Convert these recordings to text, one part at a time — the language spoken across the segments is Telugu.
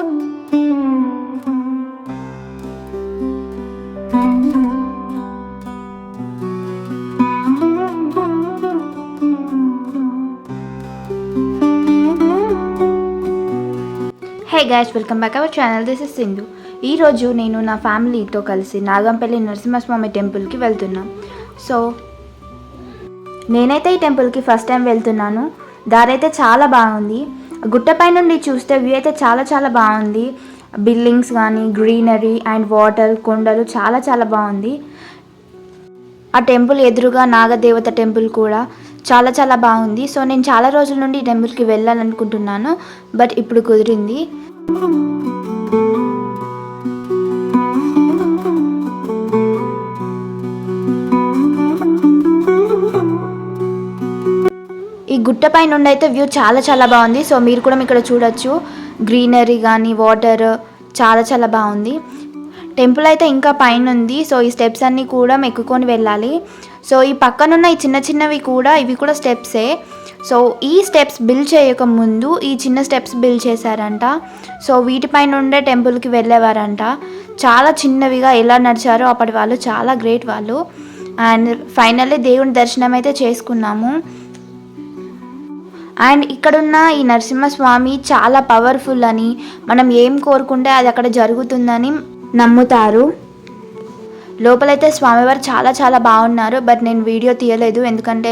Hey guys, welcome back our channel. This is Sindhu. ఈరోజు నేను నా ఫ్యామిలీతో కలిసి నాగంపల్లి నరసింహస్వామి టెంపుల్కి వెళ్తున్నాం. సో నేనైతే ఈ టెంపుల్కి ఫస్ట్ టైం వెళ్తున్నాను. దారి అయితే చాలా బాగుంది. గుట్టపై నుండి చూస్తే వ్యూ అయితే చాలా బాగుంది. బిల్డింగ్స్ కానీ, గ్రీనరీ అండ్ వాటర్, కొండలు చాలా బాగుంది. ఆ టెంపుల్ ఎదురుగా నాగదేవత టెంపుల్ కూడా చాలా బాగుంది. సో నేను చాలా రోజుల నుండి ఈ టెంపుల్కి వెళ్ళాలనుకుంటున్నాను, బట్ ఇప్పుడు కుదిరింది. ఈ గుట్టపై నుండి అయితే వ్యూ చాలా బాగుంది. సో మీరు కూడా ఇక్కడ చూడొచ్చు. గ్రీనరీ కానీ, వాటర్ చాలా బాగుంది. టెంపుల్ అయితే ఇంకా పైన ఉంది. సో ఈ స్టెప్స్ అన్నీ కూడా ఎక్కుకొని వెళ్ళాలి. సో ఈ పక్కనున్న ఈ చిన్నవి కూడా ఇవి కూడా స్టెప్సే. సో ఈ స్టెప్స్ బిల్డ్ చేయక ముందు ఈ చిన్న స్టెప్స్ బిల్డ్ చేశారంట. సో వీటిపైన ఉండే టెంపుల్కి వెళ్ళేవారంట. చాలా చిన్నవిగా ఎలా నడిచారో అప్పటి వాళ్ళు, చాలా గ్రేట్ వాళ్ళు. అండ్ ఫైనల్లీ దేవుని దర్శనం అయితే చేసుకున్నాము. అండ్ ఇక్కడున్న ఈ నరసింహస్వామి చాలా పవర్ఫుల్ అని, మనం ఏం కోరుకుంటే అది అక్కడ జరుగుతుందని నమ్ముతారు. లోపలైతే స్వామివారు చాలా బాగున్నారు. బట్ నేను వీడియో తీయలేదు, ఎందుకంటే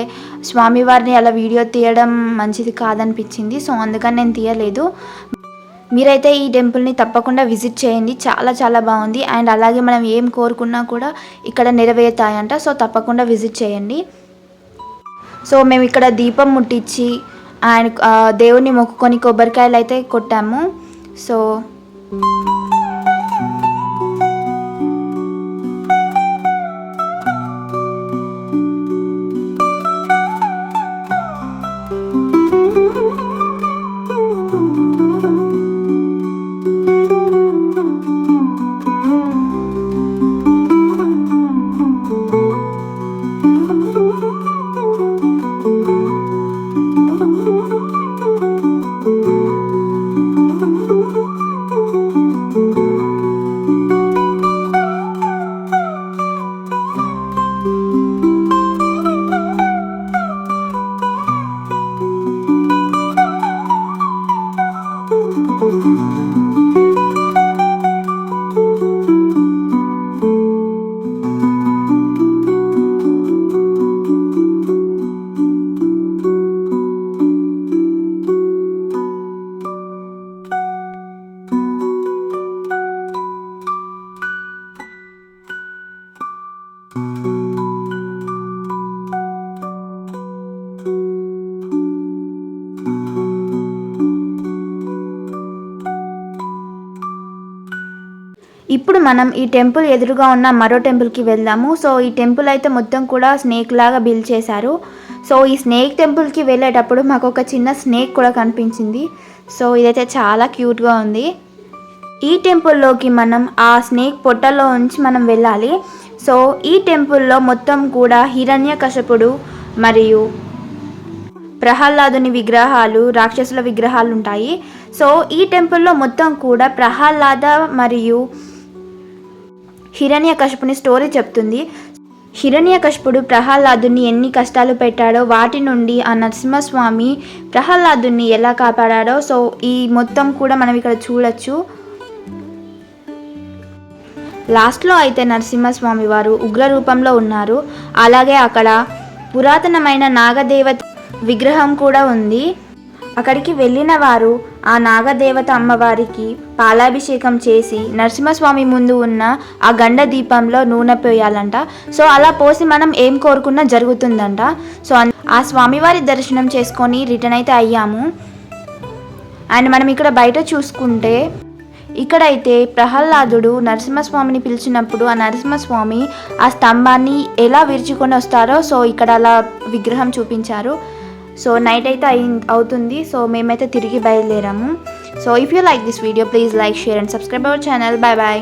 స్వామివారిని అలా వీడియో తీయడం మంచిది కాదనిపించింది. సో అందుకని నేను తీయలేదు. మీరైతే ఈ టెంపుల్ని తప్పకుండా విజిట్ చేయండి. చాలా బాగుంది. అండ్ అలాగే మనం ఏం కోరుకున్నా కూడా ఇక్కడ నెరవేరుతాయంట. సో తప్పకుండా విజిట్ చేయండి. సో మేము ఇక్కడ దీపం ముట్టించి అండ్ దేవుణ్ణి మొక్కుకొని కొబ్బరికాయలు అయితే కొట్టాము. సో ఇప్పుడు మనం ఈ టెంపుల్ ఎదురుగా ఉన్న మరో టెంపుల్కి వెళ్దాము. సో ఈ టెంపుల్ అయితే మొత్తం కూడా స్నేక్ లాగా బిల్డ్ చేశారు. సో ఈ స్నేక్ టెంపుల్కి వెళ్ళేటప్పుడు మాకు ఒక చిన్న స్నేక్ కూడా కనిపించింది. సో ఇదైతే చాలా క్యూట్గా ఉంది. ఈ టెంపుల్లోకి మనం ఆ స్నేక్ పొట్టలో ఉంచి మనం వెళ్ళాలి. సో ఈ టెంపుల్లో మొత్తం కూడా హిరణ్యకశపుడు మరియు ప్రహ్లాదుని విగ్రహాలు, రాక్షసుల విగ్రహాలు ఉంటాయి. సో ఈ టెంపుల్లో మొత్తం కూడా ప్రహ్లాద మరియు హిరణ్యకశపుని స్టోరీ చెప్తుంది. హిరణ్యకశపుడు ప్రహ్లాదుని ఎన్ని కష్టాలు పెట్టాడో వాటి నుండి ఆ నరసింహస్వామి ప్రహ్లాదుని ఎలా కాపాడాడో సో ఈ మొత్తం కూడా మనం ఇక్కడ చూడొచ్చు. లాస్ట్లో అయితే నరసింహస్వామి వారు ఉగ్ర రూపంలో ఉన్నారు. అలాగే అక్కడ పురాతనమైన నాగదేవత విగ్రహం కూడా ఉంది. అక్కడికి వెళ్ళిన వారు ఆ నాగదేవత అమ్మవారికి పాలాభిషేకం చేసి నరసింహస్వామి ముందు ఉన్న ఆ గండ దీపంలో నూనె పోయాలంట. సో అలా పోసి మనం ఏం కోరుకున్నా జరుగుతుందంట. సో ఆ స్వామివారి దర్శనం చేసుకొని రిటర్న్ అయితే అయ్యాము. అండ్ మనం ఇక్కడ బయట చూసుకుంటే ఇక్కడైతే ప్రహ్లాదుడు నరసింహస్వామిని పిలిచినప్పుడు ఆ నరసింహస్వామి ఆ స్తంభాన్ని ఎలా విరుచుకొని వస్తారో సో ఇక్కడ అలా విగ్రహం చూపించారు. సో నైట్ అయితే అవుతుంది. సో మేమైతే తిరిగి బయలుదేరాము. So if you like this video please like, share and subscribe our channel. Bye bye.